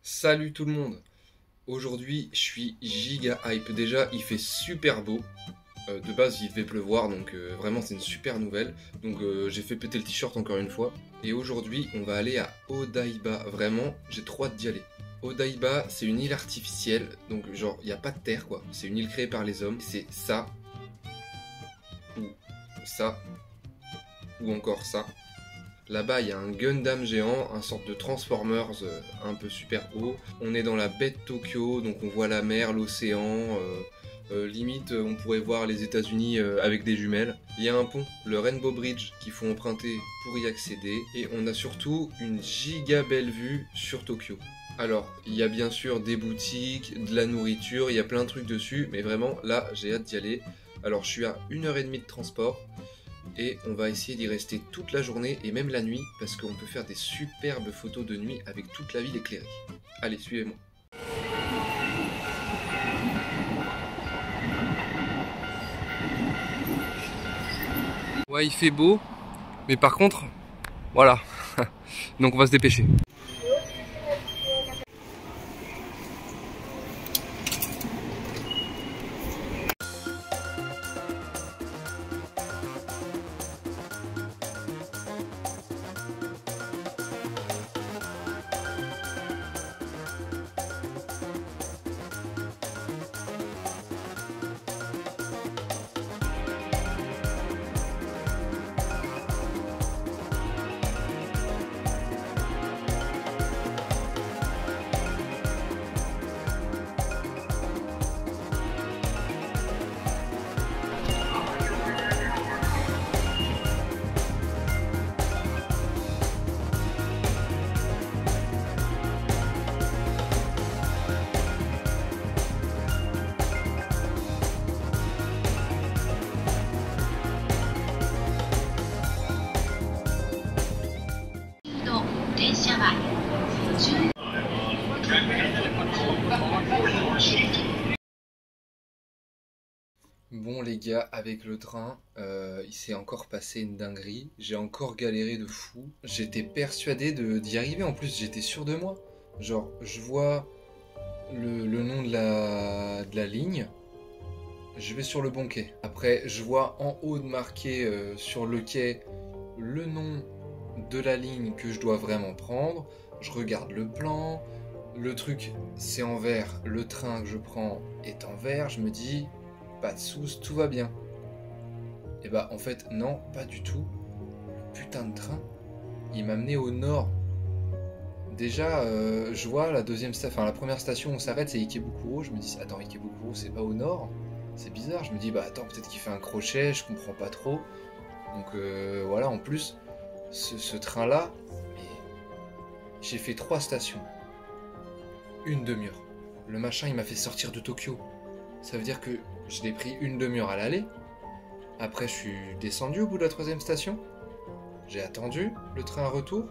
Salut tout le monde. Aujourd'hui je suis giga hype. Déjà il fait super beau. De base il devait pleuvoir donc vraiment c'est une super nouvelle. Donc j'ai fait péter le t-shirt encore une fois. Et aujourd'hui on va aller à Odaiba. Vraiment j'ai trop hâte d'y aller. Odaiba c'est une île artificielle. Donc genre il n'y a pas de terre quoi. C'est une île créée par les hommes. C'est ça. Ou ça. Ou encore ça. Là-bas, il y a un Gundam géant, un sorte de Transformers un peu super haut. On est dans la baie de Tokyo, donc on voit la mer, l'océan. Limite, on pourrait voir les États-Unis avec des jumelles. Il y a un pont, le Rainbow Bridge, qu'il faut emprunter pour y accéder. Et on a surtout une giga belle vue sur Tokyo. Alors, il y a bien sûr des boutiques, de la nourriture, il y a plein de trucs dessus. Mais vraiment, là, j'ai hâte d'y aller. Alors, je suis à 1h30 de transport. Et on va essayer d'y rester toute la journée et même la nuit parce qu'on peut faire des superbes photos de nuit avec toute la ville éclairée. Allez, suivez-moi. Ouais, il fait beau, mais par contre, voilà. Donc on va se dépêcher. Bon les gars, avec le train, il s'est encore passé une dinguerie. J'ai encore galéré de fou. J'étais persuadé d'y arriver. En plus, j'étais sûr de moi. Genre, je vois le nom de la ligne. Je vais sur le bon quai. Après, je vois en haut de marqué sur le quai le nom de la ligne que je dois vraiment prendre. Je regarde le plan. Le truc, c'est en vert. Le train que je prends est en vert. Je me dis... pas de sous, tout va bien. Et bah en fait non, pas du tout. Le putain de train, il m'a amené au nord. Déjà, je vois la la première station où on s'arrête, c'est Ikebukuro. Je me dis attends, Ikebukuro c'est pas au nord. C'est bizarre. Je me dis bah attends, peut-être qu'il fait un crochet, je comprends pas trop. Donc voilà, en plus ce train là, j'ai fait 3 stations, une demi-heure. Le machin il m'a fait sortir de Tokyo. Ça veut dire que je l'ai pris une demi-heure à l'aller. Après, je suis descendu au bout de la 3e station. J'ai attendu le train à retour.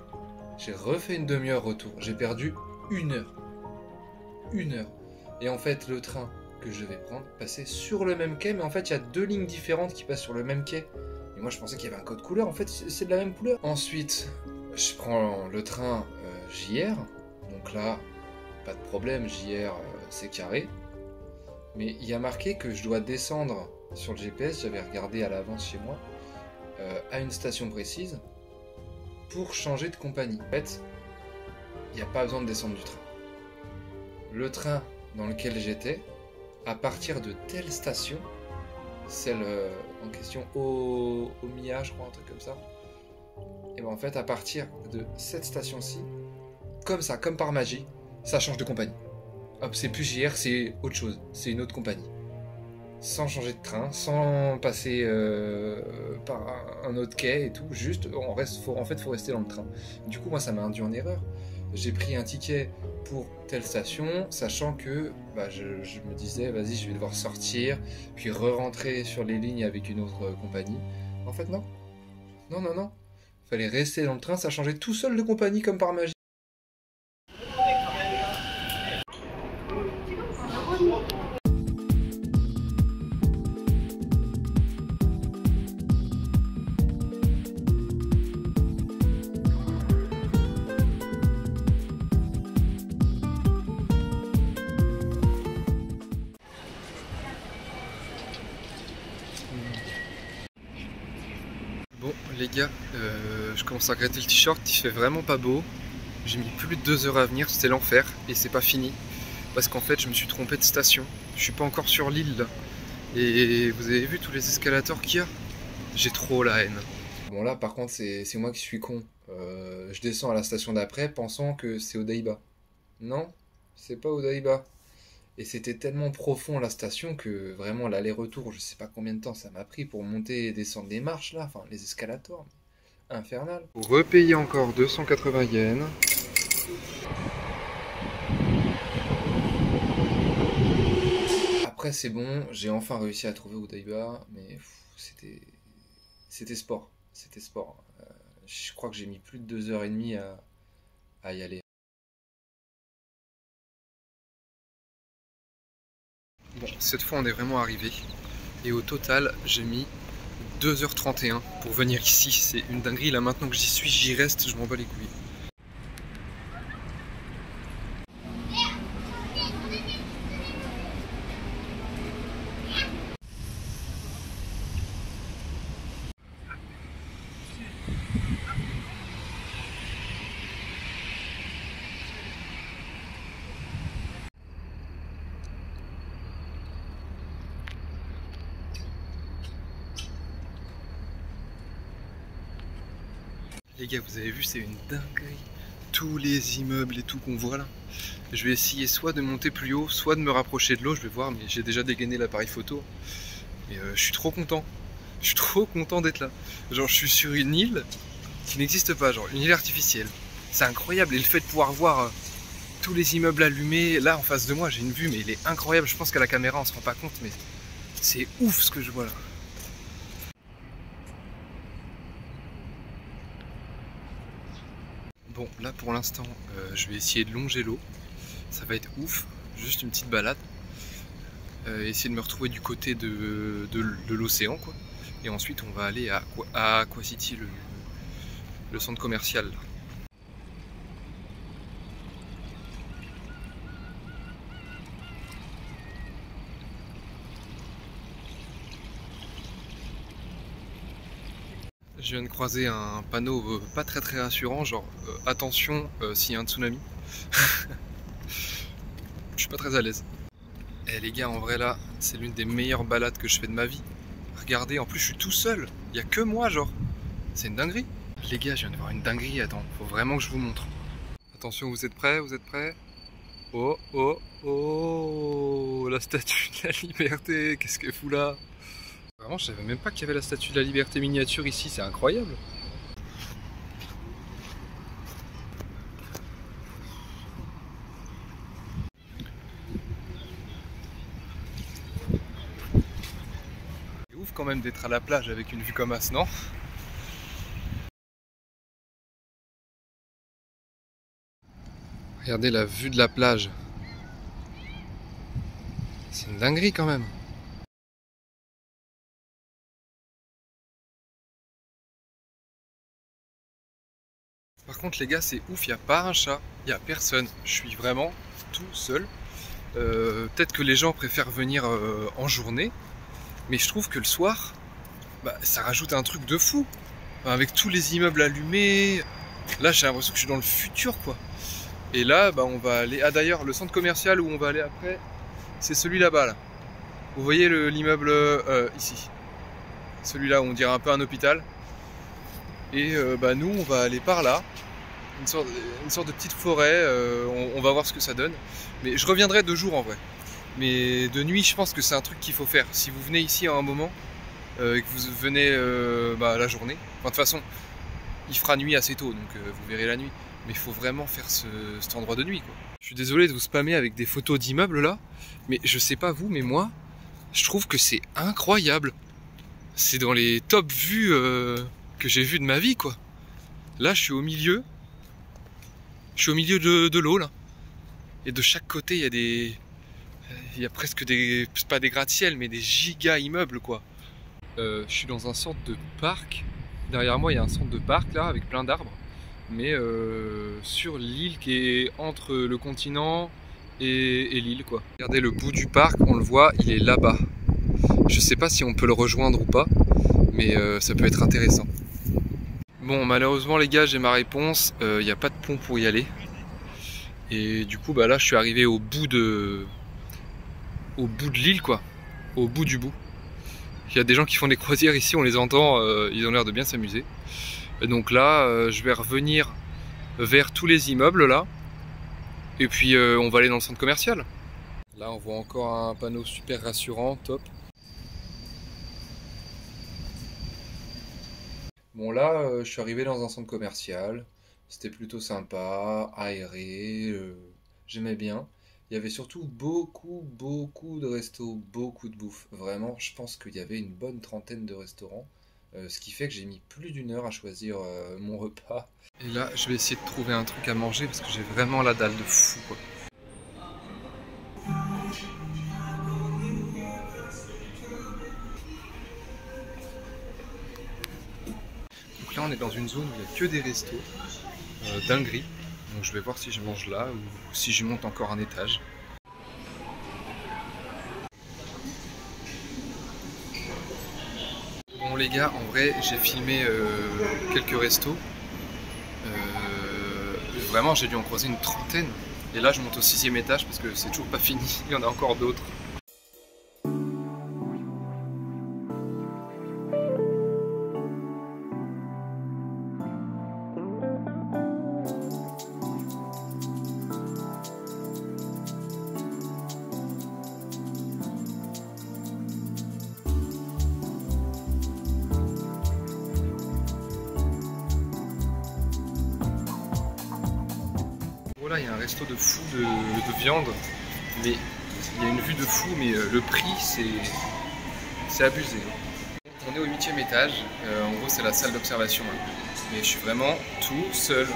J'ai refait une demi-heure retour. J'ai perdu 1 heure. 1 heure. Et en fait, le train que je vais prendre passait sur le même quai. Mais en fait, il y a 2 lignes différentes qui passent sur le même quai. Et moi, je pensais qu'il y avait un code couleur. En fait, c'est de la même couleur. Ensuite, je prends le train JR. Donc là, pas de problème. JR, c'est carré. Mais il y a marqué que je dois descendre sur le GPS, j'avais regardé à l'avance chez moi, à une station précise, pour changer de compagnie. En fait, il n'y a pas besoin de descendre du train. Le train dans lequel j'étais, à partir de telle station, celle en question, Omiya, je crois, un truc comme ça, et bien en fait, à partir de cette station-ci, comme ça, comme par magie, ça change de compagnie. Hop, c'est plus JR, c'est autre chose, c'est une autre compagnie. Sans changer de train, sans passer par un autre quai et tout, juste, en fait, faut rester dans le train. Du coup, moi, ça m'a induit en erreur. J'ai pris un ticket pour telle station, sachant que je me disais, vas-y, je vais devoir sortir, puis re-rentrer sur les lignes avec une autre compagnie. En fait, non. Non, non, non. Fallait rester dans le train, ça changeait tout seul de compagnie comme par magie. Bon les gars, je commence à regretter le t-shirt, il fait vraiment pas beau. J'ai mis plus de 2 heures à venir, c'était l'enfer et c'est pas fini. Parce qu'en fait je me suis trompé de station. Je suis pas encore sur l'île là. Et vous avez vu tous les escalators qu'il y a? J'ai trop la haine. Bon là par contre c'est moi qui suis con. Je descends à la station d'après pensant que c'est Odaiba. Non, c'est pas Odaiba. Et c'était tellement profond la station que vraiment l'aller-retour, je sais pas combien de temps ça m'a pris pour monter et descendre les marches là, enfin les escalators. Infernal. Pour repayer encore 280 yens. Après c'est bon, j'ai enfin réussi à trouver Odaiba, mais c'était sport. C'était sport. Je crois que j'ai mis plus de 2 heures et demie à y aller. Bon, cette fois on est vraiment arrivé. Et au total, j'ai mis 2h31 pour venir ici. C'est une dinguerie. Là maintenant que j'y suis, j'y reste, je m'en bats les couilles. Les gars, vous avez vu, c'est une dinguerie. Tous les immeubles et tout qu'on voit là. Je vais essayer soit de monter plus haut, soit de me rapprocher de l'eau, je vais voir, mais j'ai déjà dégainé l'appareil photo. Et je suis trop content. Je suis trop content d'être là. Genre, je suis sur une île qui n'existe pas, genre une île artificielle. C'est incroyable, et le fait de pouvoir voir tous les immeubles allumés, là en face de moi, j'ai une vue, mais il est incroyable. Je pense qu'à la caméra, on se rend pas compte, mais c'est ouf ce que je vois là. Bon, là pour l'instant, je vais essayer de longer l'eau. Ça va être ouf, juste une petite balade. Essayer de me retrouver du côté de l'océan, quoi. Et ensuite, on va aller à Aqua City, le centre commercial. Je viens de croiser un panneau pas très rassurant, genre attention s'il y a un tsunami. Je suis pas très à l'aise. Eh les gars, en vrai là, c'est l'une des meilleures balades que je fais de ma vie. Regardez, en plus je suis tout seul, il y a que moi genre. C'est une dinguerie. Les gars, je viens de voir une dinguerie, attends, faut vraiment que je vous montre. Attention, vous êtes prêts? Vous êtes prêts? Oh, oh, oh, la statue de la liberté, qu'est-ce qu'elle fout là? Vraiment, je savais même pas qu'il y avait la statue de la liberté miniature ici, c'est incroyable. C'est ouf quand même d'être à la plage avec une vue comme ça, non? Regardez la vue de la plage. C'est une dinguerie quand même. Par contre les gars, c'est ouf, il n'y a pas un chat, il n'y a personne. Je suis vraiment tout seul. Peut-être que les gens préfèrent venir en journée, mais je trouve que le soir, bah, ça rajoute un truc de fou. Enfin, avec tous les immeubles allumés, là j'ai l'impression que je suis dans le futur quoi. Et là, bah, on va aller... Ah d'ailleurs, le centre commercial où on va aller après, c'est celui là-bas. Là. Vous voyez l'immeuble ici. Celui-là où on dirait un peu un hôpital. Et bah, nous, on va aller par là. Une sorte de petite forêt. On va voir ce que ça donne. Mais je reviendrai de jour en vrai. Mais de nuit, je pense que c'est un truc qu'il faut faire. Si vous venez ici à un moment et que vous venez bah, la journée, enfin, de toute façon, il fera nuit assez tôt, donc vous verrez la nuit. Mais il faut vraiment faire cet endroit de nuit, quoi. Je suis désolé de vous spammer avec des photos d'immeubles là, mais je sais pas vous, mais moi, je trouve que c'est incroyable. C'est dans les top vues que j'ai vues de ma vie, quoi. Là, je suis au milieu. Je suis au milieu de l'eau, là. Et de chaque côté, il y a des... Il y a presque des... pas des gratte-ciel, mais des giga immeubles, quoi. Je suis dans un centre de parc. Derrière moi, il y a un centre de parc, là, avec plein d'arbres. Mais sur l'île qui est entre le continent et l'île, quoi. Regardez le bout du parc, on le voit, il est là-bas. Je sais pas si on peut le rejoindre ou pas, mais ça peut être intéressant. Bon, malheureusement les gars, j'ai ma réponse. Il n'y a pas de pont pour y aller. Et du coup, bah là, je suis arrivé au bout de l'île, quoi. Au bout du bout. Il y a des gens qui font des croisières ici, on les entend, ils ont l'air de bien s'amuser. Et donc là, je vais revenir vers tous les immeubles là. Et puis on va aller dans le centre commercial. Là, on voit encore un panneau super rassurant, top. Bon là, je suis arrivé dans un centre commercial. C'était plutôt sympa, aéré, j'aimais bien. Il y avait surtout beaucoup de restos, beaucoup de bouffe. Vraiment, je pense qu'il y avait une bonne trentaine de restaurants. Ce qui fait que j'ai mis plus d'une heure à choisir mon repas. Et là, je vais essayer de trouver un truc à manger parce que j'ai vraiment la dalle de fou, quoi. Donc là, on est dans une zone où il n'y a que des restos, dinguerie. Donc je vais voir si je mange là ou si je monte encore un étage. Bon les gars, en vrai, j'ai filmé quelques restos. Vraiment, j'ai dû en croiser une trentaine. Et là, je monte au 6e étage parce que c'est toujours pas fini. Il y en a encore d'autres. Là, il y a un resto de fou de viande, mais il y a une vue de fou, mais le prix, c'est abusé. On est au 8e étage, en gros c'est la salle d'observation, mais je suis vraiment tout seul.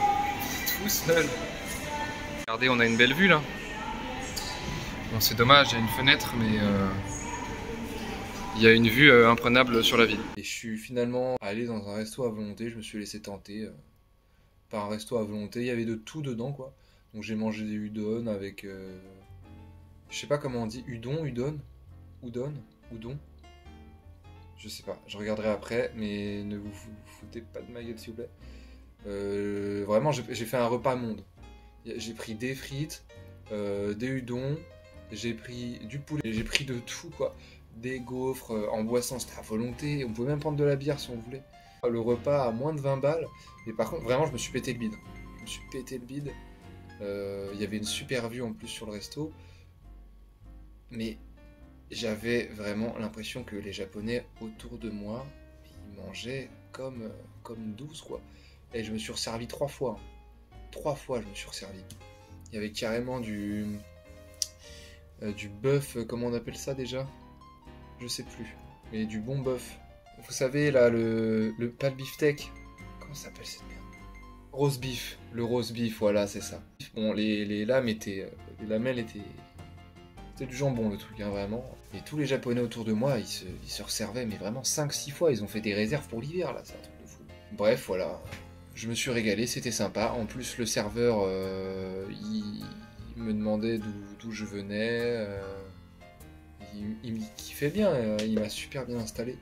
Regardez, on a une belle vue là. Bon, c'est dommage, il y a une fenêtre, mais il y a une vue imprenable sur la ville. Et je suis finalement allé dans un resto à volonté, je me suis laissé tenter par un resto à volonté, il y avait de tout dedans quoi. Donc j'ai mangé des udon avec... je sais pas comment on dit, udon. Je sais pas, je regarderai après, mais ne vous foutez pas de ma gueule s'il vous plaît. Vraiment, j'ai fait un repas monde. J'ai pris des frites, des udons, j'ai pris du poulet, j'ai pris de tout quoi. Des gaufres, en boisson, c'était à volonté, on pouvait même prendre de la bière si on voulait. Le repas à moins de 20 balles, mais par contre, vraiment, je me suis pété le bide. Il y avait une super vue en plus sur le resto, mais j'avais vraiment l'impression que les Japonais autour de moi, ils mangeaient comme 12 quoi. Et je me suis resservi 3 fois. 3 fois je me suis resservi. Il y avait carrément du bœuf, comment on appelle ça déjà? Je sais plus, mais du bon bœuf. Vous savez là, pas le beefsteak, comment ça s'appelle cette merde? Roast beef, le roast beef, voilà, c'est ça. Bon, les lamelles étaient... C'était du jambon, le truc, hein, vraiment. Et tous les Japonais autour de moi, ils se resservaient, mais vraiment 5-6 fois. Ils ont fait des réserves pour l'hiver, là, c'est un truc de fou. Bref, voilà. Je me suis régalé, c'était sympa. En plus, le serveur, il me demandait d'où je venais. Il me kiffait bien, il m'a super bien installé.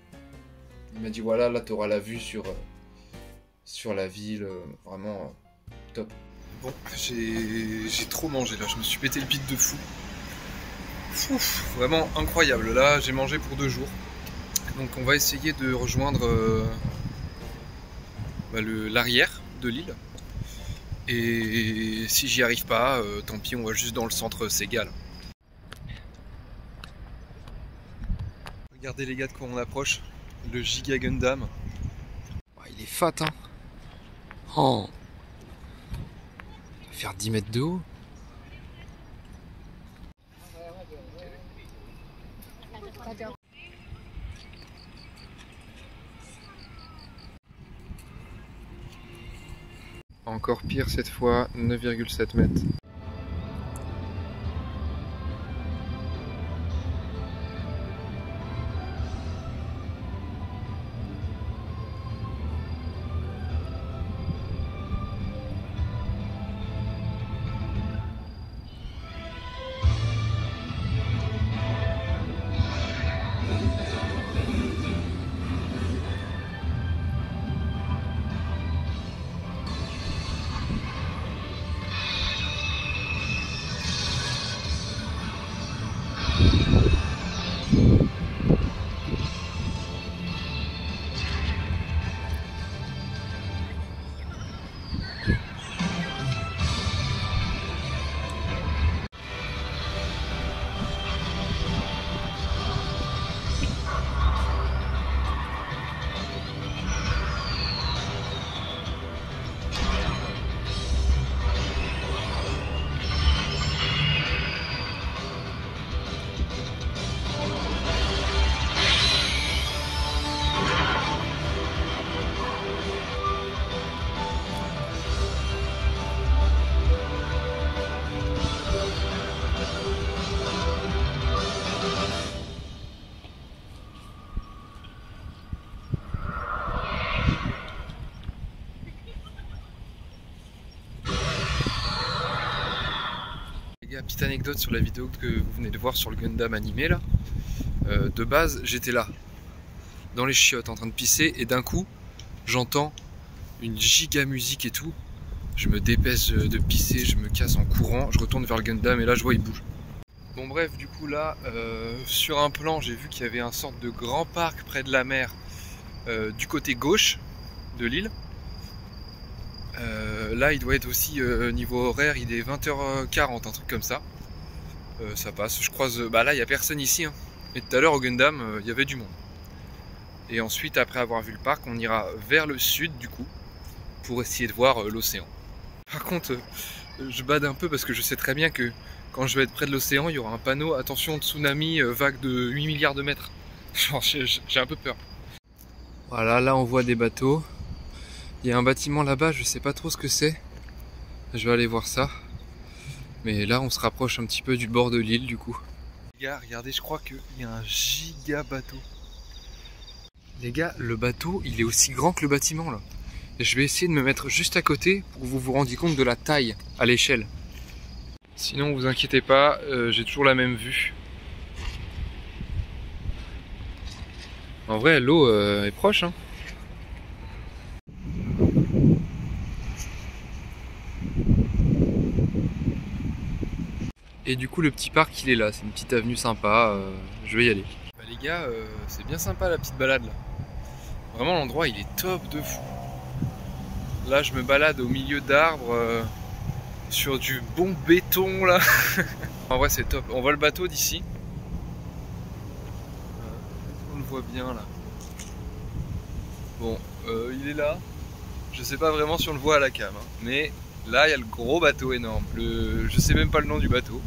Il m'a dit, voilà, là, t'auras la vue sur la ville, vraiment top. Bon, j'ai trop mangé là, je me suis pété le bide de fou. Ouf, vraiment incroyable, là j'ai mangé pour 2 jours. Donc on va essayer de rejoindre l'arrière de l'île. Et si j'y arrive pas, tant pis, on va juste dans le centre, c'est égal. Regardez les gars de quoi on approche, le Giga Gundam. Oh, il est fat hein. Oh. Faire 10 mètres de haut. Encore pire cette fois, 9,7 mètres. Les gars, petite anecdote sur la vidéo que vous venez de voir sur le Gundam animé là. De base, j'étais là, dans les chiottes, en train de pisser, et d'un coup, j'entends une giga musique et tout. Je me dépêche de pisser, je me casse en courant, je retourne vers le Gundam et là je vois il bouge. Bon bref, du coup là, sur un plan, j'ai vu qu'il y avait un sorte de grand parc près de la mer, du côté gauche de l'île. Là il doit être aussi niveau horaire, il est 20h40, un truc comme ça. Ça passe, je croise, bah là il n'y a personne ici, hein. Et tout à l'heure au Gundam, il y avait du monde. Et ensuite, après avoir vu le parc, on ira vers le sud du coup, pour essayer de voir l'océan. Par contre, je bade un peu parce que je sais très bien que quand je vais être près de l'océan, il y aura un panneau, attention tsunami, vague de 8 milliards de mètres. Genre, j'ai un peu peur. Voilà, là on voit des bateaux. Il y a un bâtiment là-bas, je sais pas trop ce que c'est. Je vais aller voir ça. Mais là, on se rapproche un petit peu du bord de l'île du coup. Les gars, regardez, je crois qu'il y a un giga bateau. Les gars, le bateau, il est aussi grand que le bâtiment là. Je vais essayer de me mettre juste à côté pour que vous vous rendiez compte de la taille à l'échelle. Sinon, vous inquiétez pas, j'ai toujours la même vue. En vrai, l'eau est proche, hein. Et du coup, le petit parc, il est là. C'est une petite avenue sympa. Je vais y aller. Bah, les gars, c'est bien sympa la petite balade là. Vraiment, l'endroit, il est top de fou. Là, je me balade au milieu d'arbres, sur du bon béton là. En vrai, c'est top. On voit le bateau d'ici. On le voit bien là. Bon, il est là. Je sais pas vraiment si on le voit à la cam, hein. Mais là, il y a le gros bateau énorme. Je sais même pas le nom du bateau.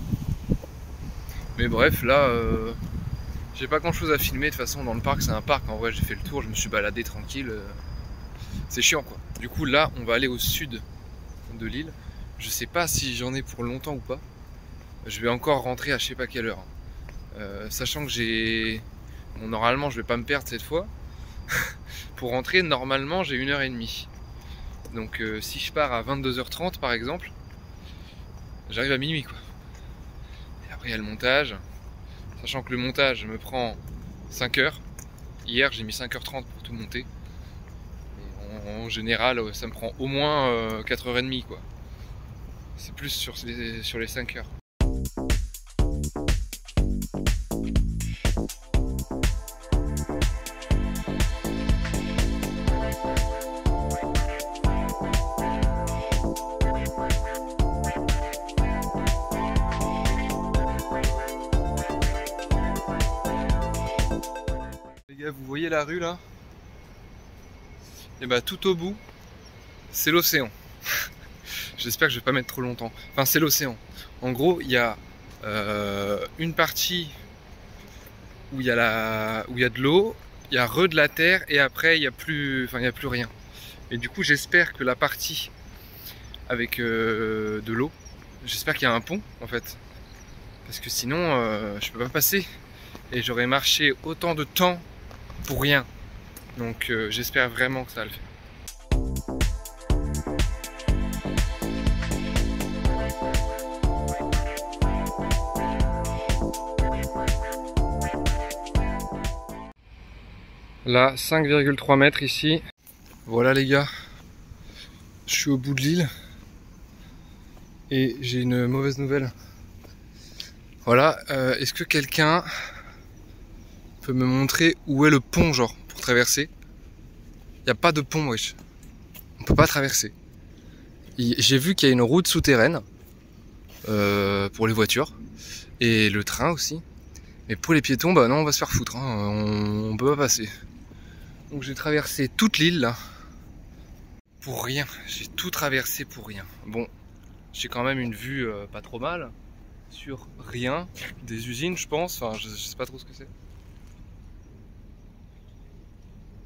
Mais bref, là, j'ai pas grand chose à filmer. De toute façon, dans le parc, c'est un parc. En vrai, j'ai fait le tour. Je me suis baladé tranquille. C'est chiant quoi. Du coup, là, on va aller au sud de l'île. Je sais pas si j'en ai pour longtemps ou pas. Je vais encore rentrer à je sais pas quelle heure. Sachant que j'ai... Bon, normalement, je vais pas me perdre cette fois. Pour rentrer, normalement, j'ai 1h30. Donc, si je pars à 22h30 par exemple, j'arrive à minuit quoi. Et après, il y a le montage. Sachant que le montage me prend 5 heures. Hier, j'ai mis 5h30 pour tout monter. En général, ça me prend au moins 4h30 quoi. C'est plus sur les 5 heures. Les gars, vous voyez la rue là? Et bah tout au bout, c'est l'océan. J'espère que je vais pas mettre trop longtemps. Enfin, c'est l'océan. En gros, il y a une partie où il y a de l'eau, il y a de la terre et après il y a plus, enfin il y a plus rien. Et du coup, j'espère que la partie avec de l'eau, j'espère qu'il y a un pont en fait, parce que sinon je peux pas passer et j'aurais marché autant de temps pour rien. Donc j'espère vraiment que ça va le faire. Là, 5,3 mètres ici. Voilà les gars, je suis au bout de l'île et j'ai une mauvaise nouvelle. Voilà, est-ce que quelqu'un peut me montrer où est le pont genre pour traverser? Il n'y a pas de pont, wesh. On peut pas traverser. J'ai vu qu'il y a une route souterraine pour les voitures et le train aussi. Mais pour les piétons, bah non, on va se faire foutre, hein. On peut pas passer. Donc j'ai traversé toute l'île là. Pour rien. J'ai tout traversé pour rien. Bon, j'ai quand même une vue pas trop mal. Sur rien. Des usines, je pense. Enfin, je sais pas trop ce que c'est.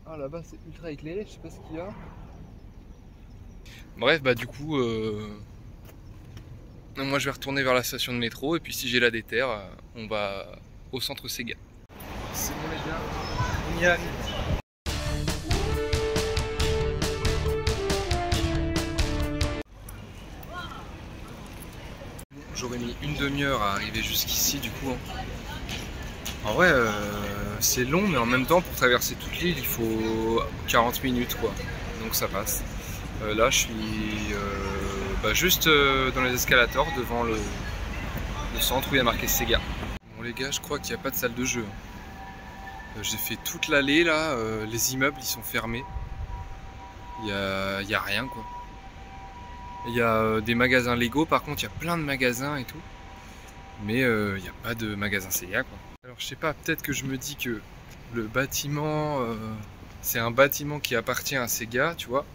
Ah, là-bas, c'est ultra éclairé. Je sais pas ce qu'il y a. Bref, bah du coup... moi, je vais retourner vers la station de métro. Et puis, si j'ai la déterre, on va au centre Sega. C'est bon, les gars. On y arrive. Je j'aurais mis une demi-heure à arriver jusqu'ici du coup. En vrai, c'est long, mais en même temps, pour traverser toute l'île, il faut 40 minutes, quoi. Donc ça passe. Là, je suis juste dans les escalators, devant le centre où il y a marqué Sega. Bon les gars, je crois qu'il n'y a pas de salle de jeu. J'ai fait toute l'allée, là, les immeubles, ils sont fermés. Il y a rien, quoi. Il y a des magasins Lego, par contre, il y a plein de magasins et tout. Mais il n'y a pas de magasin Sega, quoi. Alors je sais pas, peut-être que je me dis que le bâtiment, c'est un bâtiment qui appartient à Sega, tu vois.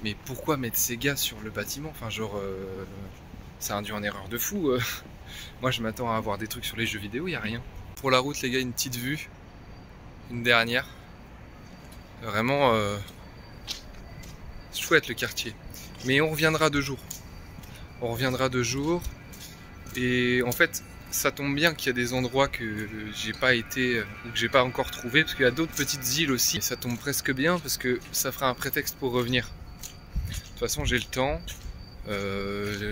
Mais pourquoi mettre Sega sur le bâtiment? Enfin genre, ça induit en erreur de fou. Moi je m'attends à avoir des trucs sur les jeux vidéo, il n'y a rien. Pour la route les gars, une petite vue, une dernière. Vraiment chouette le quartier. Mais on reviendra 2 jours. On reviendra 2 jours. Et en fait, ça tombe bien qu'il y a des endroits que j'ai pas été ou que j'ai pas encore trouvé, parce qu'il y a d'autres petites îles aussi. Et ça tombe presque bien parce que ça fera un prétexte pour revenir. De toute façon, j'ai le temps.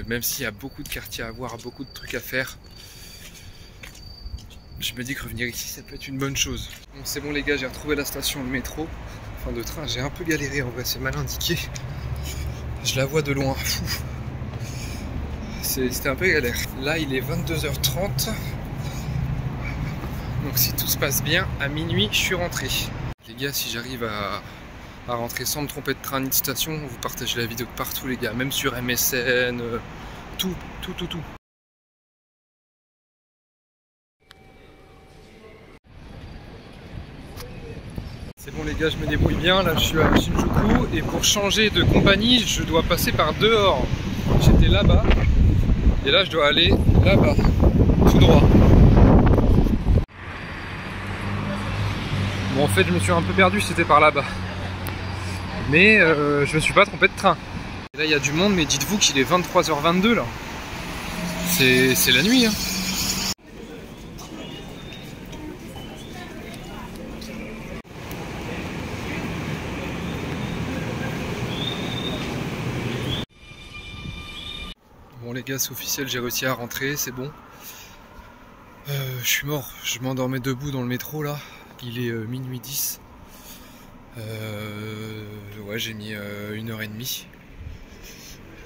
Même s'il y a beaucoup de quartiers à voir, beaucoup de trucs à faire, je me dis que revenir ici, ça peut être une bonne chose. Bon, c'est bon les gars, j'ai retrouvé la station de métro, enfin de train. J'ai un peu galéré en vrai, c'est mal indiqué. Je la vois de loin. C'était un peu galère. Là, il est 22h30. Donc si tout se passe bien, à minuit, je suis rentré. Les gars, si j'arrive à rentrer sans me tromper de train ni de station, vous partagez la vidéo partout les gars, même sur MSN, tout. C'est bon les gars, je me débrouille bien, là je suis à Shinjuku et pour changer de compagnie, je dois passer par dehors. J'étais là-bas et là je dois aller là-bas, tout droit. Bon en fait je me suis un peu perdu, c'était par là-bas. Mais je me suis pas trompé de train. Et là il y a du monde, mais dites-vous qu'il est 23h22 là. C'est la nuit hein. Bon les gars, c'est officiel, j'ai réussi à rentrer, c'est bon. Je suis mort, je m'endormais debout dans le métro là. Il est minuit 10. Ouais, j'ai mis 1h30.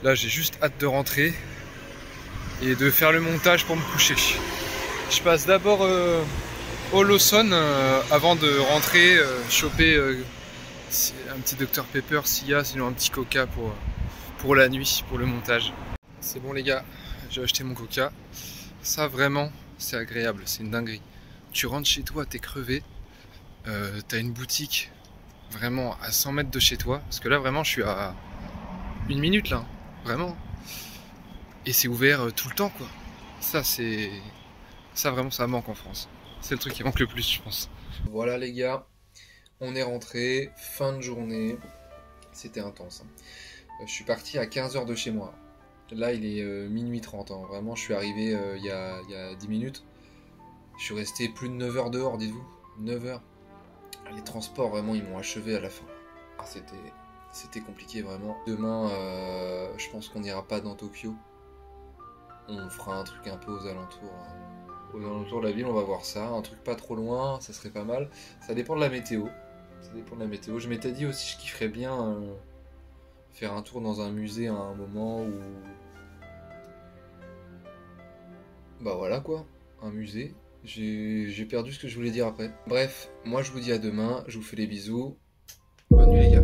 Là, j'ai juste hâte de rentrer et de faire le montage pour me coucher. Je passe d'abord au Lawson avant de rentrer, choper un petit Dr Pepper s'il y a, sinon un petit Coca pour la nuit, pour le montage. C'est bon les gars, j'ai acheté mon Coca. Ça vraiment, c'est agréable, c'est une dinguerie. Tu rentres chez toi, t'es crevé, t'as une boutique vraiment à 100 mètres de chez toi, parce que là vraiment je suis à 1 minute là, vraiment. Et c'est ouvert tout le temps quoi. Ça vraiment ça manque en France. C'est le truc qui manque le plus je pense. Voilà les gars, on est rentré, fin de journée. C'était intense hein. Je suis parti à 15h de chez moi. Là il est minuit 30 hein. Vraiment je suis arrivé il y a 10 minutes. Je suis resté plus de 9h dehors, dites-vous. 9h. Les transports vraiment ils m'ont achevé à la fin. C'était compliqué vraiment. Demain je pense qu'on n'ira pas dans Tokyo. On fera un truc un peu aux alentours. Aux alentours de la ville, on va voir ça. Un truc pas trop loin, ça serait pas mal. Ça dépend de la météo. Ça dépend de la météo. Je m'étais dit aussi qu'il ferait bien faire un tour dans un musée à un moment où... Bah voilà quoi, un musée. J'ai perdu ce que je voulais dire après. Bref, moi je vous dis à demain, je vous fais des bisous. Bonne nuit les gars.